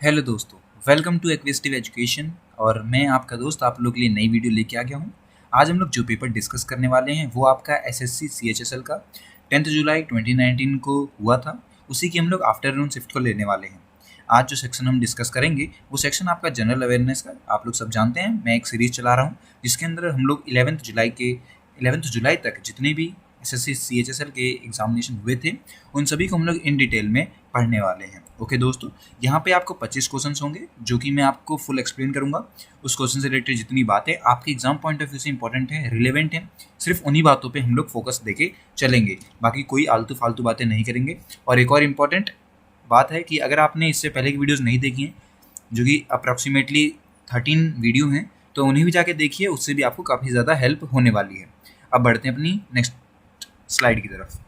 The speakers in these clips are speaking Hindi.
हेलो दोस्तों, वेलकम टू एक्विजिटिव एजुकेशन। और मैं आपका दोस्त आप लोग के लिए नई वीडियो लेके आ गया हूँ। आज हम लोग जो पेपर डिस्कस करने वाले हैं वो आपका एसएससी सीएचएसएल का 10 जुलाई 2019 को हुआ था। उसी की हम लोग आफ्टरनून शिफ्ट को लेने वाले हैं। आज जो सेक्शन हम डिस्कस करेंगे वो सेक्शन आपका जनरल अवेयरनेस का। आप लोग सब जानते हैं मैं एक सीरीज चला रहा हूँ जिसके अंदर हम लोग 11 जुलाई तक जितने भी एसएससी सीएचएसएल के एग्जामिनेशन हुए थे उन सभी को हम लोग इन डिटेल में पढ़ने वाले हैं। ओके दोस्तों, यहाँ पे आपको 25 क्वेश्चंस होंगे जो कि मैं आपको फुल एक्सप्लेन करूंगा। उस क्वेश्चन से रिलेटेड जितनी बातें आपके एग्जाम पॉइंट ऑफ व्यू से इंपॉर्टेंट है, रिलेवेंट है, सिर्फ उन्हीं बातों पे हम लोग फोकस देके चलेंगे। बाकी कोई आलतू फालतू बातें नहीं करेंगे। और एक और इम्पॉर्टेंट बात है कि अगर आपने इससे पहले की वीडियोज़ नहीं देखी हैं, जो कि अप्रॉक्सीमेटली 13 वीडियो हैं, तो उन्हें भी जाके देखिए, उससे भी आपको काफ़ी ज़्यादा हेल्प होने वाली है। अब बढ़ते हैं अपनी नेक्स्ट स्लाइड की तरफ।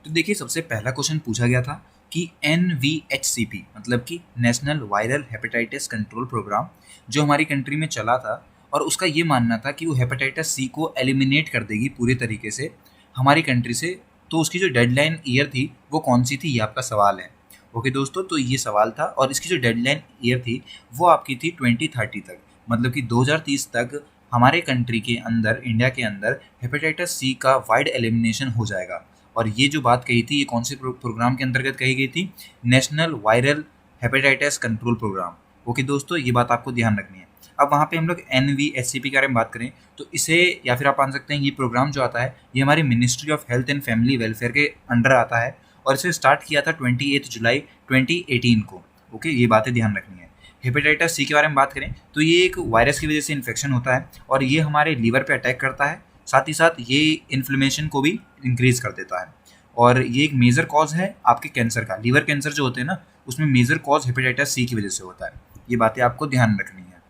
तो देखिए, सबसे पहला क्वेश्चन पूछा गया था कि NVHCP मतलब कि national viral hepatitis control program जो हमारी कंट्री में चला था, और उसका ये मानना था कि वो हेपेटाइटिस सी को एलिमिनेट कर देगी पूरे तरीके से हमारी कंट्री से। तो उसकी जो डेडलाइन ईयर थी वो कौन सी थी, ये आपका सवाल है। ओके दोस्तों, तो ये सवाल था और इसकी जो डेडलाइन ईयर थी वो आपकी थी 2030 तक, मतलब कि 2030 तक हमारे कंट्री के अंदर, इंडिया के अंदर हेपेटाइटिस सी का वाइड एलिमिनेशन हो जाएगा। और ये जो बात कही थी ये कौन से प्रोग्राम के अंतर्गत कही गई थी, national viral hepatitis control programme. Okay दोस्तों, ये बात आपको ध्यान रखनी है। अब वहाँ पे हम लोग NVHCP के बारे में बात करें तो इसे, या फिर आप मान सकते हैं ये प्रोग्राम जो आता है ये हमारी ministry of health and family welfare के अंडर आता है और इसे स्टार्ट किया था 28 जुलाई 2018 को। ओके, ये बातें ध्यान रखनी है। हेपेटाइटिस सी के बारे में बात करें तो ये एक वायरस की वजह से इन्फेक्शन होता है और ये हमारे लीवर पे अटैक करता है, साथ ही साथ ये इन्फ्लेमेशन को भी इंक्रीज कर देता है। और ये एक मेजर कॉज है आपके कैंसर का। लीवर कैंसर जो होते हैं ना, उसमें मेजर कॉज हेपेटाइटिस सी की वजह से होता है। ये बातें आपको ध्यान रखनी है।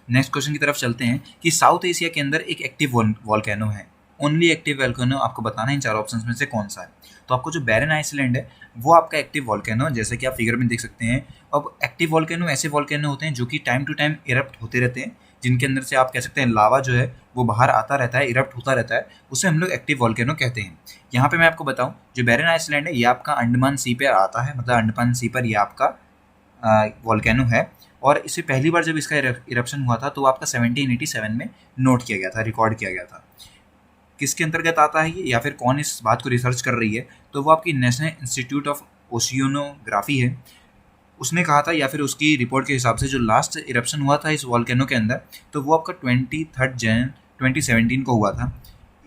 नेक्स्ट क्वेश्चन की तरफ चलते हैं कि साउथ एशिया के अंदर एक एक्टिव वॉल्केनो है। ओनली एक्टिव वॉल्केनो आपको बताना है इन चार ऑप्शंस में से कौन सा है। तो आपको जो बैरन आइसलैंड है वो आपका एक्टिव वॉल्केनो है, जैसे कि आप फिगर में देख सकते हैं। अब एक्टिव वॉल्केनो ऐसे वॉल्केनो होते हैं जो कि टाइम टू टाइम इरप्ट होते रहते हैं, जिनके अंदर से आप कह सकते हैं लावा जो है वो बाहर आता रहता है, इरप्ट होता रहता है, उसे हम लोग एक्टिव वॉल्केनो कहते हैं। यहाँ पे मैं आपको बताऊँ, जो बैरन आइसलैंड है ये आपका अंडमान सी पे आता है, मतलब अंडमान सी पर ये आपका वॉल्केनो है। और इससे पहली बार जब इसका इरप्शन हुआ था तो आपका 1787 में नोट किया गया था, रिकॉर्ड किया गया था। किसके अंतर्गत आता है ये, या फिर कौन इस बात को रिसर्च कर रही है, तो वो आपकी नेशनल इंस्टीट्यूट ऑफ ओशियोनोग्राफी है। उसने कहा था, या फिर उसकी रिपोर्ट के हिसाब से जो लास्ट इरप्शन हुआ था इस वॉल्केनो के अंदर, तो वो आपका 23 जन 2017 को हुआ था।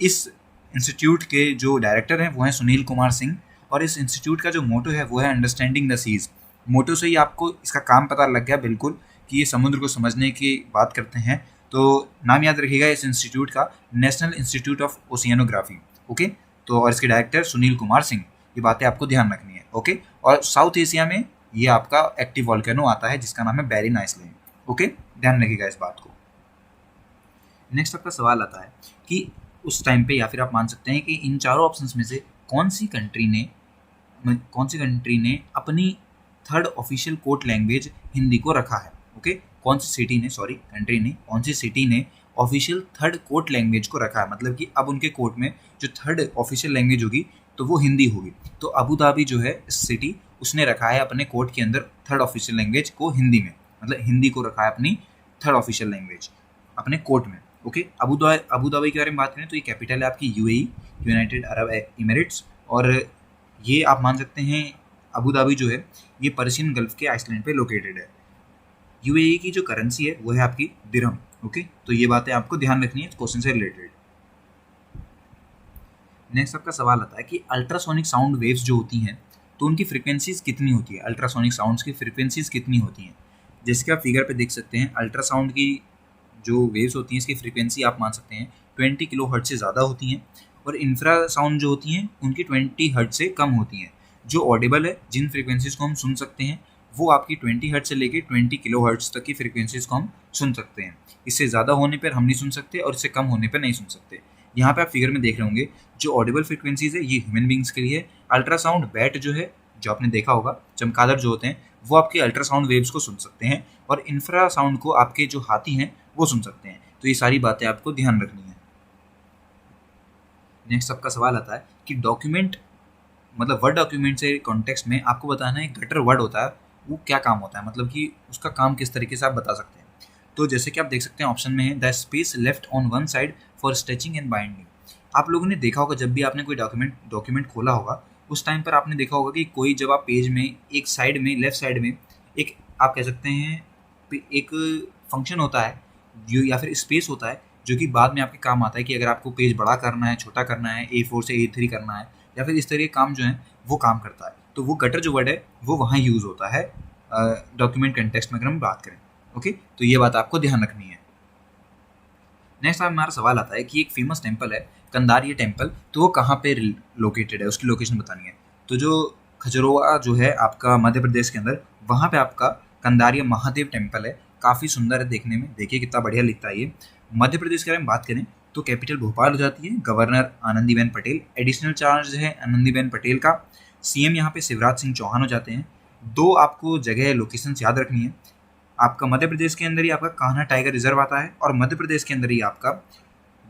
इस इंस्टीट्यूट के जो डायरेक्टर हैं वो हैं सुनील कुमार सिंह, और इस इंस्टीट्यूट का जो मोटो है वो है अंडरस्टैंडिंग द सीज। मोटो से ही आपको इसका काम पता लग गया बिल्कुल कि ये समुद्र को समझने की बात करते हैं। तो नाम याद रखिएगा इस इंस्टीट्यूट का, नेशनल इंस्टीट्यूट ऑफ ओशियानोग्राफी। ओके, तो और इसके डायरेक्टर सुनील कुमार सिंह। ये बातें आपको ध्यान रखनी है। ओके, और साउथ एशिया में ये आपका एक्टिव वॉल्केनो आता है जिसका नाम है बैरिन आइसलैंड। ओके, ध्यान रखिएगा इस बात को। नेक्स्ट आपका सवाल आता है कि उस टाइम पे, या फिर आप मान सकते हैं कि इन चारों ऑप्शंस में से कौन सी कंट्री ने अपनी third official court language Hindi को रखा है। ओके, कौन सी सिटी ने, सॉरी कंट्री ने, कौन सी सिटी ने ऑफिशियल थर्ड कोर्ट लैंग्वेज को रखा है, मतलब कि अब उनके कोर्ट में जो थर्ड ऑफिशियल लैंग्वेज होगी तो वो हिंदी होगी। तो अबू धाबी जो है सिटी, उसने रखा है अपने कोर्ट के अंदर थर्ड ऑफिशियल लैंग्वेज को हिंदी में, मतलब हिंदी को रखा है अपनी थर्ड ऑफिशियल लैंग्वेज अपने कोर्ट में। ओके, अबू धाबी के बारे में बात करें तो ये कैपिटल है आपकी UAE, यूनाइटेड अरब इमिरेट्स। और ये आप मान सकते हैं अबू धाबी जो है ये पर्शियन गल्फ के आइसलैंड पे लोकेटेड है। UAE की जो करेंसी है वो है आपकी दिरहम। ओके, तो ये बातें आपको ध्यान रखनी है क्वेश्चन से रिलेटेड। नेक्स्ट आपका सवाल आता है कि अल्ट्रासोनिक साउंड वेव्स जो होती हैं तो उनकी फ्रिक्वेंसीज कितनी होती है, अल्ट्रासोनिक साउंड्स की फ्रिक्वेंसीज कितनी होती हैं। जैसे कि आप फिगर पे देख सकते हैं, अल्ट्रासाउंड की जो वेव्स होती हैं इसकी फ्रिक्वेंसी आप मान सकते हैं 20 किलो हर्ट्ज से ज़्यादा होती हैं, और इंफ्रासाउंड जो होती हैं उनकी 20 हर्ट्ज से कम होती हैं। जो ऑडिबल है, जिन फ्रिक्वेंसीज को हम सुन सकते हैं, वो आपकी 20 हर्ट्ज से लेके 20 किलो हर्ट्ज तक की फ्रिक्वेंसीज को हम सुन सकते हैं। इससे ज़्यादा होने पर हम नहीं सुन सकते और इससे कम होने पर नहीं सुन सकते। यहाँ पे आप फिगर में देख रहे होंगे जो ऑडिबल फ्रिक्वेंसीज है ये ह्यूमन बींग्स के लिए। अल्ट्रासाउंड बैट जो है, जो आपने देखा होगा, चमगादड़ जो होते हैं, वो आपके अल्ट्रासाउंड वेव्स को सुन सकते हैं, और इंफ्रासाउंड को आपके जो हाथी हैं वो सुन सकते हैं। तो ये सारी बातें आपको ध्यान रखनी है। नेक्स्ट आपका सवाल आता है कि डॉक्यूमेंट मतलब वर्ड डॉक्यूमेंट से कॉन्टेक्स्ट में आपको बताना है गटर वर्ड होता है वो क्या काम होता है, मतलब कि उसका काम किस तरीके से आप बता सकते हैं। तो जैसे कि आप देख सकते हैं ऑप्शन में है the space left on one side for stretching and binding. आप लोगों ने देखा होगा जब भी आपने कोई डॉक्यूमेंट खोला होगा उस टाइम पर आपने देखा होगा कि कोई जब आप पेज में एक साइड में लेफ्ट साइड में एक आप कह सकते हैं एक फंक्शन होता है जो या फिर स्पेस होता है जो कि बाद में आपके काम आता है कि अगर आपको पेज बड़ा करना है, छोटा करना है, A4 से A3 करना है या फिर इस तरह के काम जो है वो काम करता है। तो वो गटर जो वर्ड है वो वहाँ यूज़ होता है डॉक्यूमेंट कंटेक्स्ट में अगर हम बात करें। ओके, तो ये बात आपको ध्यान रखनी है। नेक्स्ट हमारा सवाल आता है कि एक फेमस टेम्पल है कंदारिया टेम्पल, तो वो कहाँ पे लोकेटेड है, उसकी लोकेशन बतानी है। तो जो खजुराहो जो है आपका मध्य प्रदेश के अंदर, वहाँ पे आपका कंदारिया महादेव टेम्पल है। काफ़ी सुंदर है देखने में, देखिए कितना बढ़िया लिखता है ये। मध्य प्रदेश के बारे में बात करें तो कैपिटल भोपाल हो जाती है, governor Anandiben Patel, additional charge है आनंदीबेन पटेल का, सीएम यहाँ पे शिवराज सिंह चौहान हो जाते हैं। दो आपको जगह लोकेशन याद रखनी है, आपका मध्य प्रदेश के अंदर ही आपका कान्हा टाइगर रिजर्व आता है और मध्य प्रदेश के अंदर ही आपका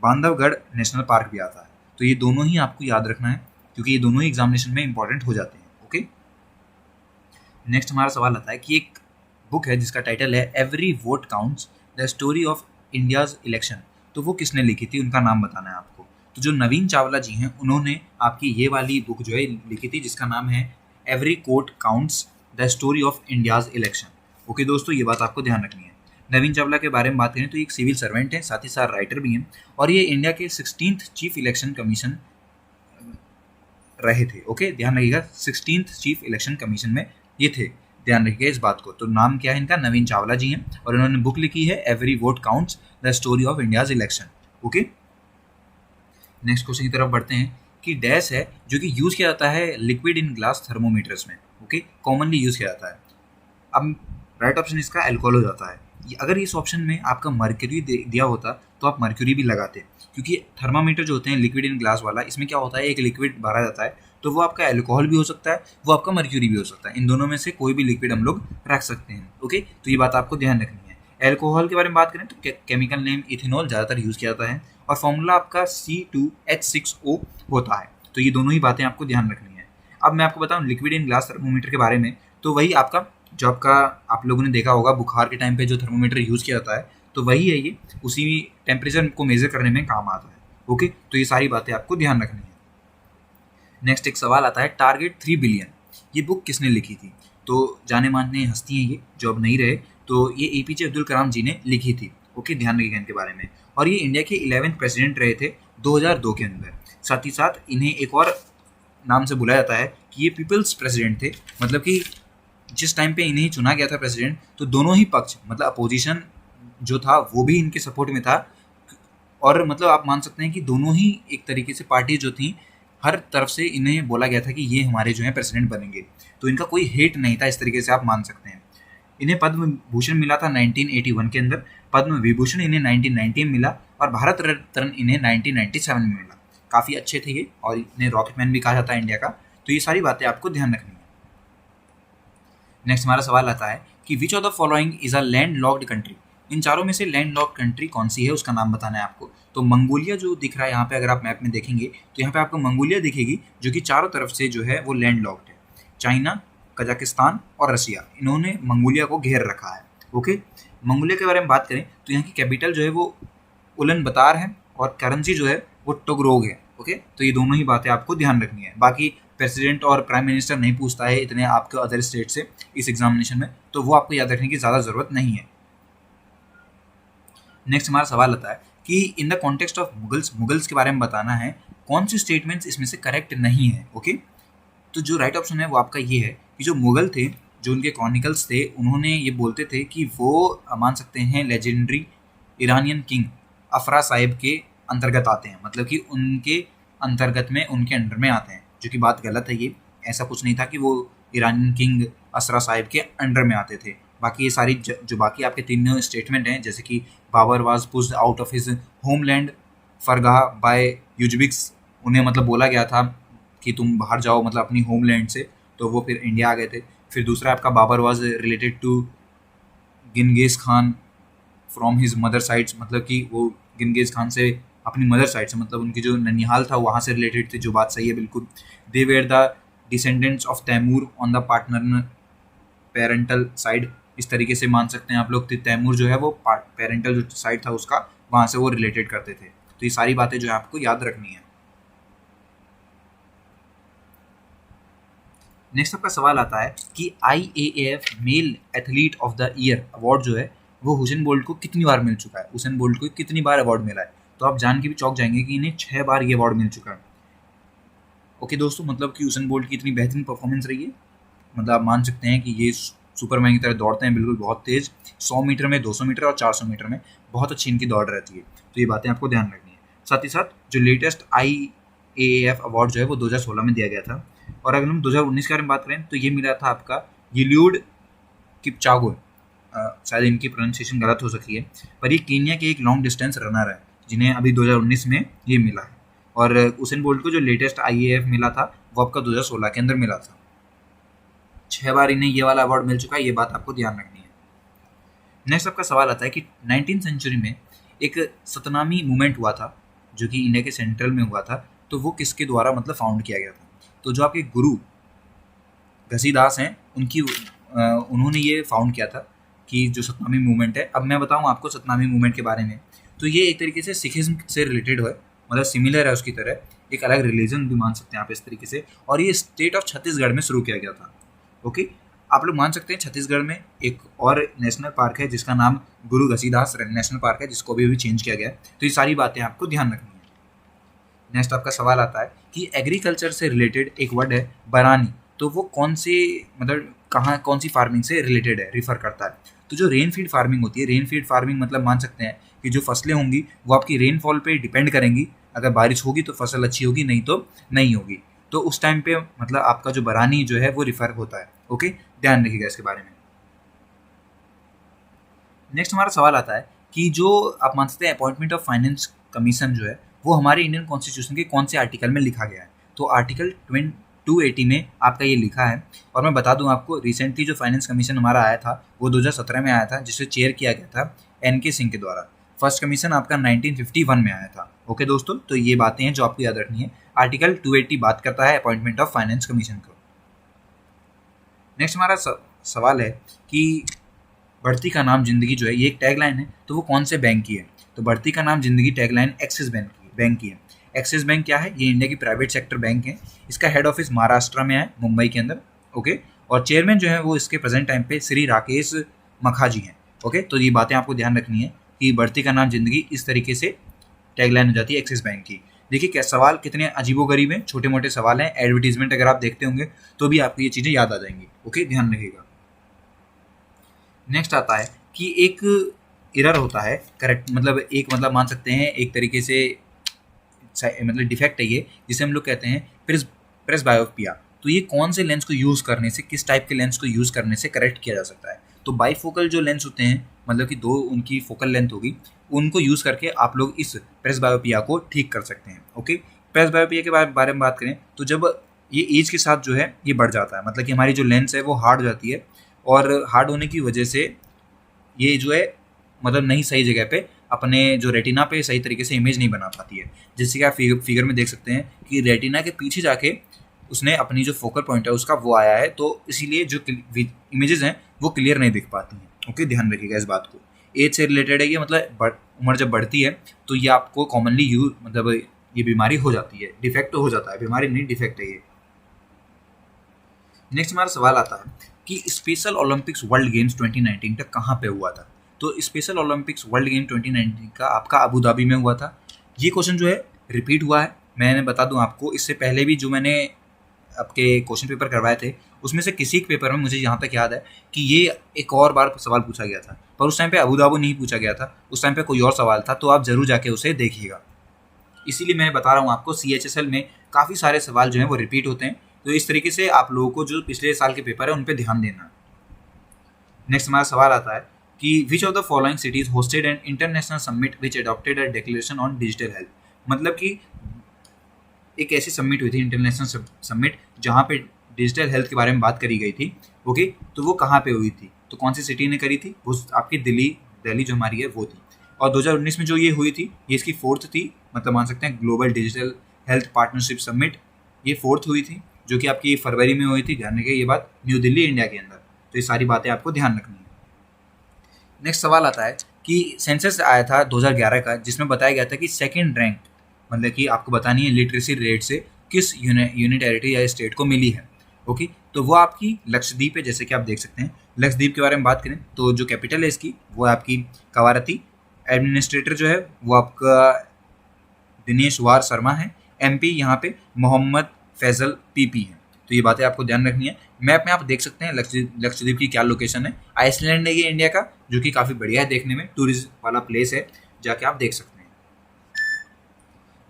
बांधवगढ़ नेशनल पार्क भी आता है। तो ये दोनों ही आपको याद रखना है क्योंकि ये दोनों ही एग्जामिनेशन में इंपॉर्टेंट हो जाते हैं। ओके, नेक्स्ट हमारा सवाल आता है कि एक बुक है जिसका टाइटल है every vote counts the story of India's election, तो वो किसने लिखी थी, उनका नाम बताना है आपको। तो जो नवीन चावला जी हैं उन्होंने आपकी ये वाली बुक जो है लिखी थी जिसका नाम है every vote counts the story of India's election. Okay दोस्तों, ये बात आपको ध्यान रखनी है। नवीन चावला के बारे में बात करें तो एक सिविल सर्वेंट है, साथ ही साथ राइटर भी हैं और ये इंडिया के 16th चीफ इलेक्शन कमीशन रहे थे। ओके, ध्यान रखिएगा 16th चीफ इलेक्शन कमीशन में ये थे, ध्यान रखिएगा इस बात को। तो नाम क्या है इनका, नवीन चावला जी हैं और इन्होंने बुक लिखी है every vote counts the story of India's election. Okay, next question की तरफ बढ़ते हैं कि डैश है जो कि यूज़ किया जाता है लिक्विड इन ग्लास थर्मोमीटर्स में। ओके, कॉमनली यूज़ किया जाता है। अब राइट ऑप्शन इसका अल्कोहल हो जाता है। अगर इस ऑप्शन में आपका मर्क्यूरी दिया होता तो आप मर्क्यूरी भी लगाते, क्योंकि थर्मामीटर जो होते हैं लिक्विड इन ग्लास वाला, इसमें क्या होता है एक लिक्विड भरा जाता है, तो वो आपका अल्कोहल भी हो सकता है, वो आपका मर्क्यूरी भी हो सकता है। इन दोनों में से कोई भी लिक्विड हम लोग रख सकते हैं। ओके, तो ये बात आपको ध्यान रखनी है। अल्कोहल के बारे में बात करें तो केमिकल नेम इथेनॉल ज़्यादातर यूज़ किया जाता है और फॉर्मूला आपका C2H6O होता है। तो ये दोनों ही बातें आपको ध्यान रखनी है। अब मैं आपको बताऊँ लिक्विड इन ग्लास थर्मोमीटर के बारे में, तो वही आपका जो आपका आप लोगों ने देखा होगा बुखार के टाइम पे जो थर्मोमीटर यूज़ किया जाता है, तो वही है ये, उसी टेम्परेचर को मेजर करने में काम आता है। ओके, तो ये सारी बातें आपको ध्यान रखनी है। नेक्स्ट एक सवाल आता है टारगेट 3 बिलियन, ये बुक किसने लिखी थी। तो जाने माने हस्ती हैं ये जो अब नहीं रहे, तो ये APJ अब्दुल कलाम जी ने लिखी थी। ओके, ध्यान रखिएगा इनके बारे में। और ये इंडिया के 11th प्रेसिडेंट रहे थे 2002 के अंदर। साथ ही साथ इन्हें एक और नाम से बुलाया जाता है कि ये पीपल्स प्रेसिडेंट थे, मतलब कि जिस टाइम पे इन्हें चुना गया था प्रेसिडेंट, तो दोनों ही पक्ष मतलब अपोजिशन जो था वो भी इनके सपोर्ट में था और मतलब आप मान सकते हैं कि दोनों ही एक तरीके से पार्टी जो थी हर तरफ से इन्हें बोला गया था कि ये हमारे जो है प्रेसिडेंट बनेंगे, तो इनका कोई हेट नहीं था, इस तरीके से आप मान सकते हैं। इन्हें पद्म भूषण मिला था 1981 के अंदर, पद्म विभूषण इन्हें 1990 में मिला और भारत रत्न इन्हें 1997 में मिला। काफ़ी अच्छे थे ये और इन्हें रॉकेटमैन भी कहा जाता है इंडिया का। तो ये सारी बातें आपको ध्यान रखनी है। नेक्स्ट हमारा सवाल आता है कि which of the following is a landlocked country, इन चारों में से लैंड लॉक्ड कंट्री कौन सी है उसका नाम बताना है आपको। तो मंगोलिया जो दिख रहा है यहाँ पे, अगर आप मैप में देखेंगे तो यहाँ पे आपको मंगोलिया दिखेगी जो कि चारों तरफ से जो है वो लैंड लॉक्ड है। चाइना, कजाकिस्तान और रसिया, इन्होंने मंगोलिया को घेर रखा है। ओके, मंगोलिया के बारे में बात करें तो यहाँ की कैपिटल जो है वो उलन बतार है और करेंसी जो है वो टोगरोग है। ओके, तो ये दोनों ही बातें आपको ध्यान रखनी है। बाकी प्रेसिडेंट और प्राइम मिनिस्टर नहीं पूछता है इतने आपके अदर स्टेट से इस एग्जामिनेशन में, तो वो आपको याद रखने की ज़्यादा ज़रूरत नहीं है। नेक्स्ट हमारा सवाल आता है कि in the context of Mughals के बारे में बताना है कौन सी स्टेटमेंट्स इसमें से करेक्ट नहीं है। ओके, तो जो राइट ऑप्शन है वो आपका ये है कि जो मुगल थे, जो उनके क्रॉनिकल्स थे, उन्होंने ये बोलते थे कि वो मान सकते हैं लेजेंडरी ईरानियन किंग अफरा साहिब के अंतर्गत आते हैं, मतलब कि उनके अंतर्गत में उनके अंडर में आते हैं, जो कि बात गलत है। ये ऐसा कुछ नहीं था कि वो ईरानियन किंग असरा साहिब के अंडर में आते थे। बाकी ये सारी जो बाकी आपके तीनों स्टेटमेंट हैं, जैसे कि Babur was pushed out of his homeland Fergana by Uzbeks, उन्हें मतलब बोला गया था कि तुम बाहर जाओ मतलब अपनी होमलैंड से, तो वो फिर इंडिया आ गए थे। फिर दूसरा आपका Babur was related to Genghis Khan from his mother sides, मतलब कि वो गिनगेज खान से अपनी मदर साइड से, मतलब उनकी जो ननिहाल था वहाँ से रिलेटेड थे, जो बात सही है बिल्कुल। They were the descendants of Timur on the partner parental side, इस तरीके से मान सकते हैं आप लोग। तैमूर जो है वो पेरेंटल जो साइड था उसका, वहाँ से वो रिलेटेड करते थे। तो ये सारी बातें जो है आपको याद रखनी है। नेक्स्ट आपका सवाल आता है कि IAAF male athlete of the year award जो है वो हुसैन बोल्ट को कितनी बार मिल चुका है, हुसैन बोल्ट को कितनी बार अवार्ड मिला है। तो आप जान के भी चौंक जाएंगे कि इन्हें 6 बार ये अवार्ड मिल चुका है। ओके दोस्तों, मतलब कि हुसैन बोल्ट की इतनी बेहतरीन परफॉर्मेंस रही है, मतलब आप मान सकते हैं कि ये सुपरमैन की तरह दौड़ते हैं, बिल्कुल बहुत तेज, 100 मीटर में, 200 मीटर और 400 मीटर में बहुत अच्छी इनकी दौड़ रहती है। तो ये बातें आपको ध्यान रखनी है। साथ ही साथ जो लेटेस्ट IAAF अवार्ड जो है वो 2016 में दिया गया था। और अगर हम 2019 के बारे में बात करें तो ये मिला था आपका यूलियूड किपचागो, शायद इनकी प्रोनाउंसिएशन गलत हो सकती है, पर ये कीनिया के एक लॉन्ग डिस्टेंस रनर है जिन्हें अभी 2019 में ये मिला है। और हुसैन बोल्ट को जो लेटेस्ट IAAF मिला था वो आपका 2016 के अंदर मिला था। 6 बार इन्हें ये वाला अवार्ड मिल चुका है, ये बात आपको ध्यान रखनी है। नेक्स्ट आपका सवाल आता है कि 19th सेंचुरी में एक सतनामी मूवमेंट हुआ था जो कि इंडिया के सेंट्रल में हुआ था, तो वो किसके द्वारा मतलब फाउंड किया गया था। तो जो आपके गुरु घसीदास हैं उन्होंने ये फाउंड किया था कि जो सतनामी मूवमेंट है। अब मैं बताऊं आपको सतनामी मूवमेंट के बारे में, तो ये एक तरीके से सिखिज्म से रिलेटेड है, मतलब सिमिलर है उसकी तरह, एक अलग रिलीजन भी मान सकते हैं आप इस तरीके से। और ये स्टेट ऑफ छत्तीसगढ़ में शुरू किया गया था। ओके, आप लोग मान सकते हैं छत्तीसगढ़ में एक और नेशनल पार्क है जिसका नाम गुरु घसीदास नेशनल पार्क है, जिसको अभी चेंज किया गया है। तो ये सारी बातें आपको ध्यान रखनी है। नेक्स्ट आपका सवाल आता है कि एग्रीकल्चर से रिलेटेड एक वर्ड है बरानी, तो वो कौन से मतलब कहाँ कौन सी फार्मिंग से रिलेटेड है, रिफर करता है। तो जो रेनफीड फार्मिंग होती है, रेनफीड फार्मिंग मतलब मान सकते हैं कि जो फसलें होंगी वो आपकी रेनफॉल पे डिपेंड करेंगी। अगर बारिश होगी तो फसल अच्छी होगी, नहीं तो नहीं होगी। तो उस टाइम पे मतलब आपका जो बरानी जो है वो रिफर होता है। ओके, ध्यान रखिएगा इसके बारे में। नेक्स्ट हमारा सवाल आता है कि जो आप मान सकते हैं अपॉइंटमेंट ऑफ फाइनेंस कमीशन जो है वो हमारे इंडियन कॉन्स्टिट्यूशन के कौन से आर्टिकल में लिखा गया है। तो आर्टिकल 280 में आपका ये लिखा है। और मैं बता दूं आपको, रिसेंटली जो फाइनेंस कमीशन हमारा आया था वो 2017 में आया था, जिसे चेयर किया गया था NK सिंह के द्वारा। फर्स्ट कमीशन आपका 1951 में आया था। ओके दोस्तों, तो ये बातें हैं जो आपको याद रखनी है। आर्टिकल 280 बात करता है अपॉइंटमेंट ऑफ फाइनेंस कमीशन को। नेक्स्ट हमारा सवाल है कि बढ़ती का नाम जिंदगी जो है ये एक टैगलाइन है, तो वो कौन से बैंक की है। तो बढ़ती का नाम जिंदगी टैगलाइन एक्सिस बैंक की है। एक्सिस बैंक क्या है, ये इंडिया की प्राइवेट सेक्टर बैंक है। इसका हेड ऑफिस महाराष्ट्र में है, मुंबई के अंदर। ओके, और चेयरमैन जो है वो इसके प्रेजेंट टाइम पे श्री राकेश मखाजी हैं। ओके, तो ये बातें आपको ध्यान रखनी है कि बढ़ती का नाम जिंदगी इस तरीके से टैगलाइन हो जाती है एक्सिस बैंक की। देखिए क्या सवाल कितने अजीबोगरीब हैं, छोटे मोटे सवाल हैं। एडवर्टीजमेंट अगर आप देखते होंगे तो भी आपको ये चीज़ें याद आ जाएंगी। ओके, ध्यान रखिएगा। नेक्स्ट आता है कि एक एरर होता है, करेक्ट मतलब एक मतलब मान सकते हैं एक तरीके से मतलब डिफेक्ट है ये, जिसे हम लोग कहते हैं प्रेसबायोपिया। तो ये कौन से लेंस को यूज़ करने से, किस टाइप के लेंस को यूज़ करने से करेक्ट किया जा सकता है। तो बाईफोकल जो लेंस होते हैं, मतलब कि 2 उनकी फोकल लेंथ होगी, उनको यूज़ करके आप लोग इस प्रेसबायोपिया को ठीक कर सकते हैं। ओके, प्रेसबायोपिया के बारे में बात करें तो जब ये एज के साथ जो है ये बढ़ जाता है, मतलब कि हमारी जो लेंस है वो हार्ड हो जाती है, और हार्ड होने की वजह से ये जो है मतलब नहीं सही जगह पे अपने जो रेटिना पे सही तरीके से इमेज नहीं बना पाती है। जैसे कि आप फिगर में देख सकते हैं कि रेटिना के पीछे जाके उसने अपनी जो फोकल पॉइंट है उसका वो आया है, तो इसीलिए जो इमेजेस हैं वो क्लियर नहीं दिख पाती हैं। ओके, ध्यान रखिएगा इस बात को। एज से रिलेटेड है ये, मतलब उम्र जब बढ़ती है तो ये आपको कॉमनली मतलब ये बीमारी हो जाती है, डिफेक्ट हो जाता है, बीमारी नहीं डिफेक्ट है ये। नेक्स्ट हमारा सवाल आता है कि स्पेशल ओलंपिक्स वर्ल्ड गेम्स 2019 का कहाँ पे हुआ था। तो स्पेशल ओलंपिक्स वर्ल्ड गेम 2019 का आपका अबू धाबी में हुआ था। ये क्वेश्चन जो है रिपीट हुआ है। मैंने बता दूं आपको, इससे पहले भी जो मैंने आपके क्वेश्चन पेपर करवाए थे उसमें से किसी के पेपर में मुझे यहाँ तक याद है कि ये एक और बार सवाल पूछा गया था, पर उस टाइम पे अबू धाबी नहीं पूछा गया था, उस टाइम पे कोई और सवाल था। तो आप जरूर जाके उसे देखिएगा। इसीलिए मैं बता रहा हूँ आपको, CHSL में काफ़ी सारे सवाल जो हैं वो रिपीट होते हैं। तो इस तरीके से आप लोगों को जो पिछले साल के पेपर है उन पर ध्यान देना। नेक्स्ट हमारा सवाल आता है कि which of the following cities hosted an international summit which adopted a declaration on digital health. मतलब कि एक ऐसी समिट हुई थी, इंटरनेशनल समिट, जहाँ पे डिजिटल हेल्थ के बारे में बात करी गई थी। ओके, तो वो कहाँ पे हुई थी, तो कौन सी सिटी ने करी थी, वो आपकी दिल्ली जो हमारी है वो थी। और 2019 में जो ये हुई थी ये इसकी 4th थी, मतलब मान सकते हैं global digital health partnership summit, ये 4th हुई थी। जो कि आपकी फरवरी में हुई थी, ध्यान रखिए ये बात, न्यू दिल्ली इंडिया के अंदर। तो ये सारी बातें आपको ध्यान रखनी है। नेक्स्ट सवाल आता है कि सेंसस आया था 2011 का, जिसमें बताया गया था कि सेकंड रैंक, मतलब कि आपको बतानी है लिटरेसी रेट से किस यूनिट टेरिटरी या स्टेट को मिली है। ओके, तो वो आपकी लक्षद्वीप है, जैसे कि आप देख सकते हैं। लक्षद्वीप के बारे में बात करें तो जो कैपिटल है इसकी वो है आपकी कवारती। एडमिनिस्ट्रेटर जो है वो आपका दिनेश वार शर्मा है। एमपी यहाँ पे मोहम्मद फैजल पीपी है। तो ये बातें आपको ध्यान रखनी है। मैप में आप देख सकते हैं लक्षद्वीप की क्या लोकेशन है। आइसलैंड है ये इंडिया का, जो कि काफ़ी बढ़िया है देखने में, टूरिस्ट वाला प्लेस है, जाके आप देख सकते हैं।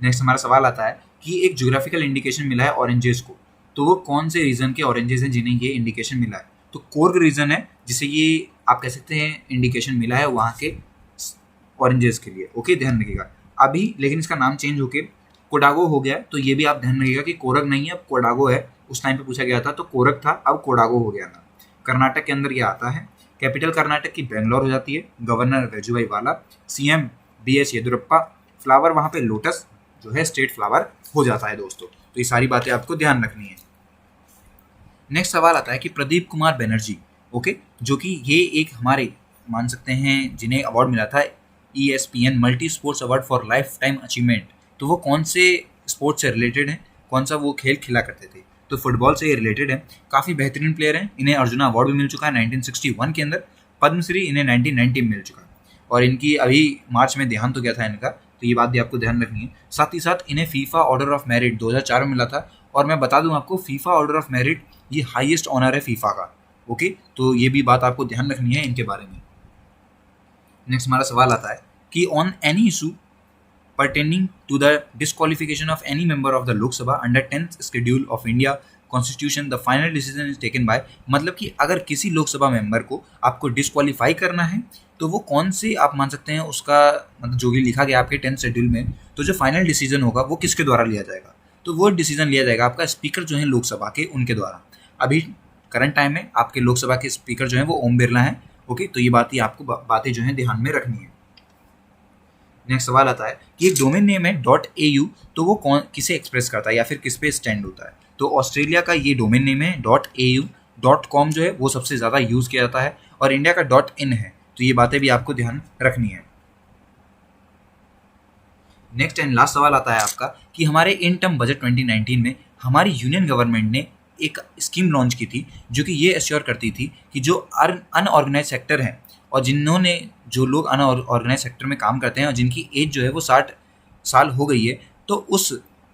नेक्स्ट हमारा सवाल आता है कि एक ज्योग्राफिकल इंडिकेशन मिला है ऑरेंजेस को, तो वो कौन से रीजन के ऑरेंजेस हैं जिन्हें ये इंडिकेशन मिला है? तो कोर्ग रीजन है जिसे ये आप कह सकते हैं इंडिकेशन मिला है वहाँ के ऑरेंजेस के लिए। ओके, ध्यान रखिएगा। अभी लेकिन इसका नाम चेंज होके कोडागो हो गया है, तो ये भी आप ध्यान रखिएगा कि कोरग नहीं है, अब कोडागो है। उस टाइम पे पूछा गया था तो कोरग था, अब कोडागो हो गया था। कर्नाटक के अंदर ये आता है। कैपिटल कर्नाटक की बेंगलोर हो जाती है। गवर्नर वजुभाई वाला। CM BS Yediyurappa. फ्लावर वहाँ पे लोटस जो है स्टेट फ्लावर हो जाता है दोस्तों। तो ये सारी बातें आपको ध्यान रखनी है। नेक्स्ट सवाल आता है कि प्रदीप कुमार बनर्जी, ओके, जो कि ये एक हमारे मान सकते हैं जिन्हें अवार्ड मिला था ESPN multi sports award for life time achievement, तो वो कौन से स्पोर्ट्स से रिलेटेड है, कौन सा वो खेल खेला करते थे? तो फुटबॉल से ये रिलेटेड है। काफ़ी बेहतरीन प्लेयर हैं। इन्हें अर्जुना अवार्ड भी मिल चुका है 1961 के अंदर। पद्मश्री इन्हें 1990 में मिल चुका है। और इनकी अभी मार्च में देहांत हो गया था इनका, तो ये बात भी आपको ध्यान रखनी है। साथ ही साथ इन्हें फीफा ऑर्डर ऑफ मेरिट 2004 में मिला था। और मैं बता दूं आपको, फीफा ऑर्डर ऑफ मेरिट ये हाईएस्ट ऑनर है फीफा का। ओके, तो ये भी बात आपको ध्यान रखनी है इनके बारे में। नेक्स्ट हमारा सवाल आता है कि on any issue pertaining to the disqualification of any member of the Lok Sabha under 10th schedule of India Constitution, the final decision is taken by, मतलब कि अगर किसी लोकसभा मेंबर को आपको डिस्क्वालीफाई करना है तो वो कौन से आप मान सकते हैं उसका, मतलब जो भी लिखा गया आपके 10th शेड्यूल में, तो जो फाइनल डिसीजन होगा वो किसके द्वारा लिया जाएगा? तो वो डिसीजन लिया जाएगा आपका स्पीकर जो है लोकसभा के, उनके द्वारा। अभी करंट टाइम में आपके लोकसभा के स्पीकर जो है वो ओम बिरला हैं। ओके, तो ये आपको बातें जो है ध्यान में रखनी है। नेक्स्ट सवाल आता है कि एक डोमेन नेम है .au, तो वो कौन किसे एक्सप्रेस करता है या फिर किस पे स्टैंड होता है? तो ऑस्ट्रेलिया का ये डोमेन नेम है .au। .com जो है वो सबसे ज़्यादा यूज़ किया जाता है और इंडिया का .in है। तो ये बातें भी आपको ध्यान रखनी है। नेक्स्ट एंड लास्ट सवाल आता है आपका कि हमारे इन टर्म बजट 2019 में हमारी यूनियन गवर्नमेंट ने एक स्कीम लॉन्च की थी जो कि ये एश्योर करती थी कि जो अनऑर्गेनाइज सेक्टर है और जो लोग अनऑर्गेनाइज सेक्टर में काम करते हैं और जिनकी एज जो है वो 60 साल हो गई है, तो उस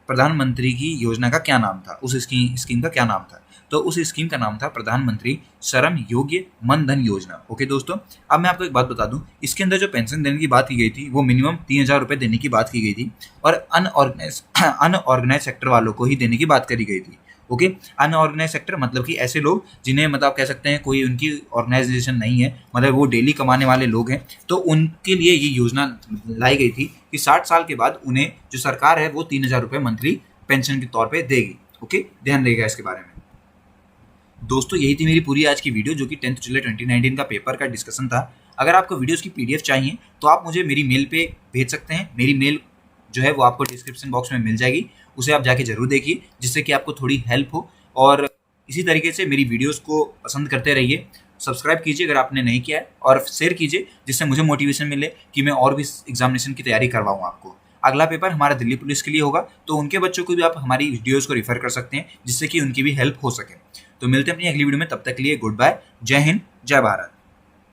प्रधानमंत्री की योजना का क्या नाम था, उस स्कीम का क्या नाम था? तो उस स्कीम का नाम था प्रधानमंत्री श्रम योग्य मन धन योजना। ओके दोस्तों, अब मैं आपको एक बात बता दूं, इसके अंदर जो पेंशन देने की बात की गई थी वो मिनिमम 3,000 रुपये देने की बात की गई थी और अनऑर्गेनाइज सेक्टर वालों को ही देने की बात करी गई थी। ओके, अनऑर्गेनाइज सेक्टर मतलब कि ऐसे लोग जिन्हें मतलब आप कह सकते हैं कोई उनकी ऑर्गेनाइजेशन नहीं है, मतलब वो डेली कमाने वाले लोग हैं, तो उनके लिए ये योजना लाई गई थी कि 60 साल के बाद उन्हें जो सरकार है वो 3,000 रुपये मंथली पेंशन के तौर पे देगी। ओके, ध्यान रखिएगा इसके बारे में। दोस्तों यही थी मेरी पूरी आज की वीडियो, जो कि 10 जुलाई 2019 का पेपर का डिस्कशन था। अगर आपको वीडियोस की PDF चाहिए तो आप मुझे मेरी मेल पे भेज सकते हैं। मेरी मेल जो है वो आपको डिस्क्रिप्शन बॉक्स में मिल जाएगी, उसे आप जाके ज़रूर देखिए, जिससे कि आपको थोड़ी हेल्प हो। और इसी तरीके से मेरी वीडियोस को पसंद करते रहिए, सब्सक्राइब कीजिए अगर आपने नहीं किया है, और शेयर कीजिए जिससे मुझे मोटिवेशन मिले कि मैं और भी एग्जामिनेशन की तैयारी करवाऊँ आपको। अगला पेपर हमारा दिल्ली पुलिस के लिए होगा, तो उनके बच्चों को भी आप हमारी वीडियोज़ को रिफ़र कर सकते हैं, जिससे कि उनकी भी हेल्प हो सके। तो मिलते हैं अपनी अगली वीडियो में, तब तक के लिए गुड बाय, जय हिंद, जय भारत।